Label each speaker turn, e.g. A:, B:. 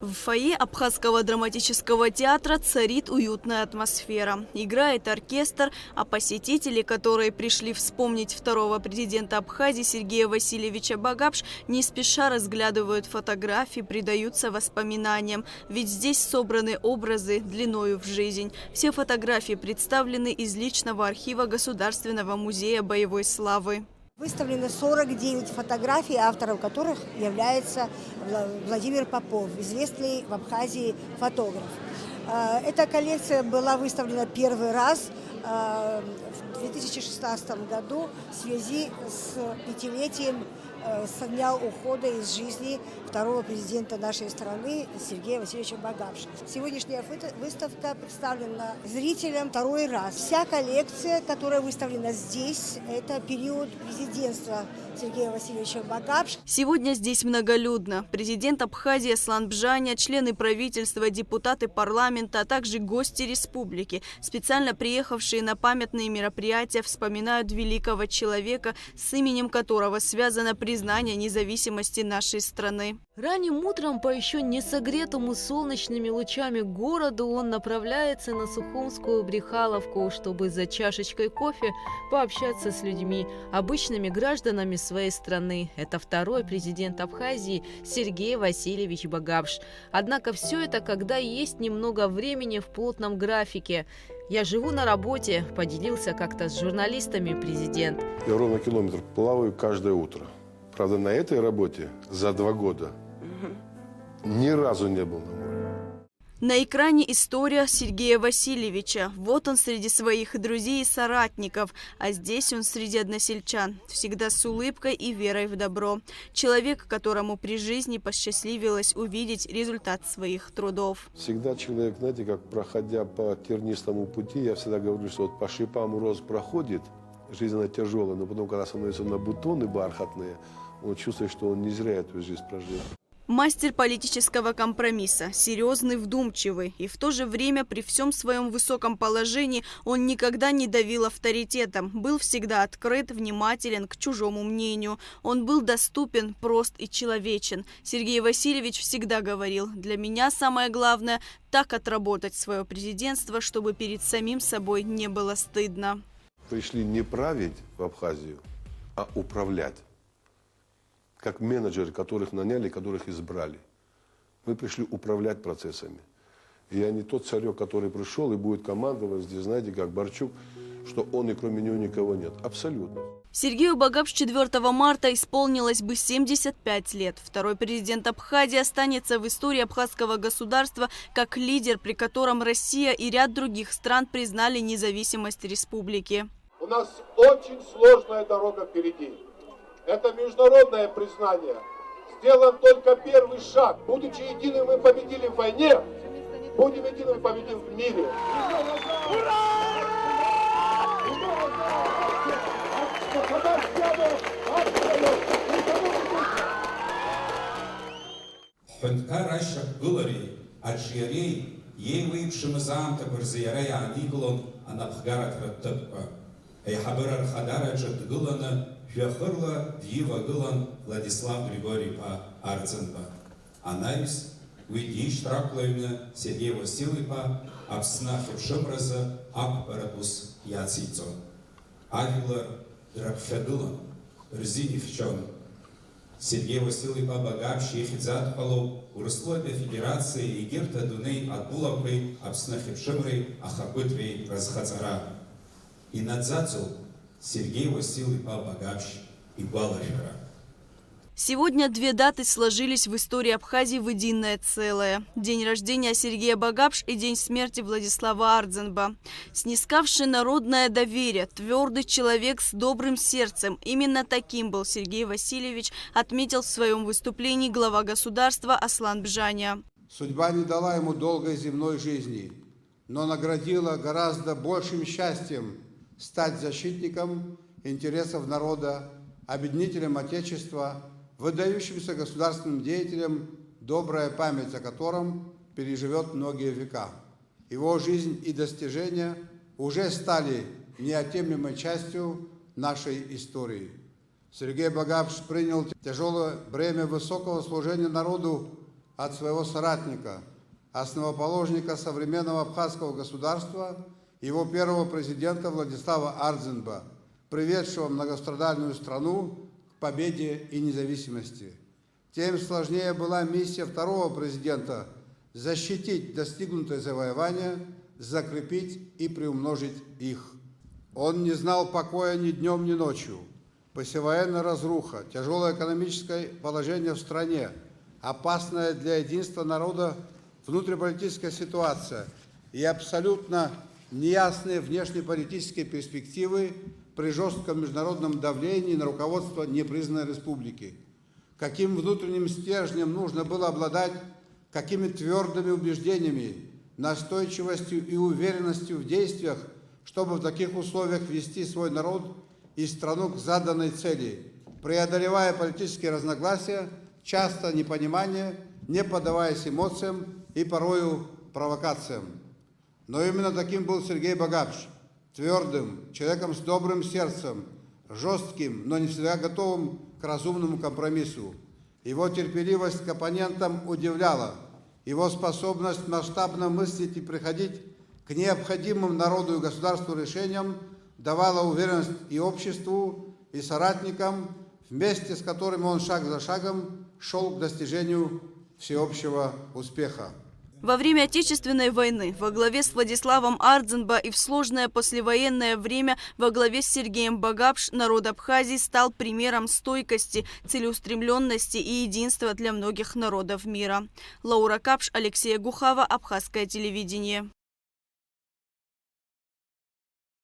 A: В фойе Абхазского драматического театра царит уютная атмосфера. Играет оркестр, а посетители, которые пришли вспомнить второго президента Абхазии Сергея Васильевича Багапш, не спеша разглядывают фотографии, предаются воспоминаниям. Ведь здесь собраны образы длиною в жизнь. Все фотографии представлены из личного архива Государственного музея боевой славы.
B: Выставлено 49 фотографий, автором которых является Владимир Попов, известный в Абхазии фотограф. Эта коллекция была выставлена первый раз в 2016 году в связи с 5-летием со дня ухода из жизни второго президента нашей страны Сергея Васильевича Багапша. Сегодняшняя выставка представлена зрителям второй раз. Вся коллекция, которая выставлена здесь, это период президентства Сергея Васильевича Багапша.
A: Сегодня здесь многолюдно. Президент Абхазии Аслан Бжаня, члены правительства, депутаты парламента, а также гости республики, специально приехавшие на памятные мероприятия, вспоминают великого человека, с именем которого связано признание независимости нашей страны.
C: Ранним утром по еще не согретому солнечными лучами городу он направляется на Сухумскую Брехаловку, чтобы за чашечкой кофе пообщаться с людьми, обычными гражданами своей страны. Это второй президент Абхазии Сергей Васильевич Багапш. Однако все это, когда есть немного времени в плотном графике. «Я живу на работе», – поделился как-то с журналистами президент.
D: Я ровно километр плаваю каждое утро. Правда, на этой работе за 2 года ни разу не был на море.
A: На экране история Сергея Васильевича. Вот он среди своих друзей и соратников, а здесь он среди односельчан. Всегда с улыбкой и верой в добро. Человек, которому при жизни посчастливилось увидеть результат своих трудов.
D: Всегда человек, знаете, как проходя по тернистому пути, я всегда говорю, что вот по шипам роз проходит, жизнь она тяжелая, но потом, когда становится на бутоны бархатные, он чувствует, что он не зря эту жизнь прожил.
A: Мастер политического компромисса, серьезный, вдумчивый. И в то же время при всем своем высоком положении он никогда не давил авторитетом. Был всегда открыт, внимателен к чужому мнению. Он был доступен, прост и человечен. Сергей Васильевич всегда говорил: для меня самое главное – так отработать свое президентство, чтобы перед самим собой не было стыдно.
D: Пришли не править в Абхазию, а управлять. Как менеджеры, которых наняли, которых избрали. Мы пришли управлять процессами. И я не тот царек, который пришел и будет командовать здесь, знаете, как Борчук, что он и кроме него никого нет. Абсолютно.
A: Сергею Багапш 4 марта исполнилось бы 75 лет. Второй президент Абхазии останется в истории абхазского государства как лидер, при котором Россия и ряд других стран признали независимость республики.
E: У нас очень сложная дорога впереди. Это международное признание. Сделан только первый шаг. Будучи единым, мы победили в войне. Будем единым, победим в мире.
F: Фехырла Дива Гылан Владислав Григорьевна Арценба. Анализ Уйдиш Траклойна Сергей Васильевича Абснахев Шимраза Акбарабус Яцицо. Агилар Дракфедылан Рзиневчон. Сергей Васильевич Багапш Ехидзат Палов Урслопе Федерации Егерта Дуней Атбулавой Абснахев Шимрей Ахапытвей Разхацара. И надзацу Сергей Васильевич Багапш и Балашара.
A: Сегодня 2 даты сложились в истории Абхазии в единое целое. День рождения Сергея Багапш и день смерти Владислава Ардзенба. Снискавший народное доверие, твердый человек с добрым сердцем. Именно таким был Сергей Васильевич, отметил в своем выступлении глава государства Аслан Бжаня.
G: Судьба не дала ему долгой земной жизни, но наградила гораздо большим счастьем стать защитником интересов народа, объединителем Отечества, выдающимся государственным деятелем, добрая память о котором переживет многие века. Его жизнь и достижения уже стали неотъемлемой частью нашей истории. Сергей Багапш принял тяжелое бремя высокого служения народу от своего соратника, основоположника современного абхазского государства, его первого президента Владислава Ардзинба, приведшего многострадальную страну к победе и независимости. Тем сложнее была миссия второго президента – защитить достигнутое завоевание, закрепить и приумножить их. Он не знал покоя ни днем, ни ночью. Послевоенная разруха, тяжелое экономическое положение в стране, опасная для единства народа внутриполитическая ситуация и абсолютно неясные внешнеполитические перспективы при жестком международном давлении на руководство непризнанной республики. Каким внутренним стержнем нужно было обладать, какими твердыми убеждениями, настойчивостью и уверенностью в действиях, чтобы в таких условиях вести свой народ и страну к заданной цели, преодолевая политические разногласия, часто непонимание, не поддаваясь эмоциям и порою провокациям. Но именно таким был Сергей Багапш, твердым, человеком с добрым сердцем, жестким, но не всегда готовым к разумному компромиссу. Его терпеливость к оппонентам удивляла, его способность масштабно мыслить и приходить к необходимым народу и государству решениям давала уверенность и обществу, и соратникам, вместе с которыми он шаг за шагом шел к достижению всеобщего успеха.
A: Во время Отечественной войны во главе с Владиславом Ардзинба и в сложное послевоенное время во главе с Сергеем Багапш народ Абхазии стал примером стойкости, целеустремленности и единства для многих народов мира. Лаура Капш, Алексей Гухава, Абхазское телевидение.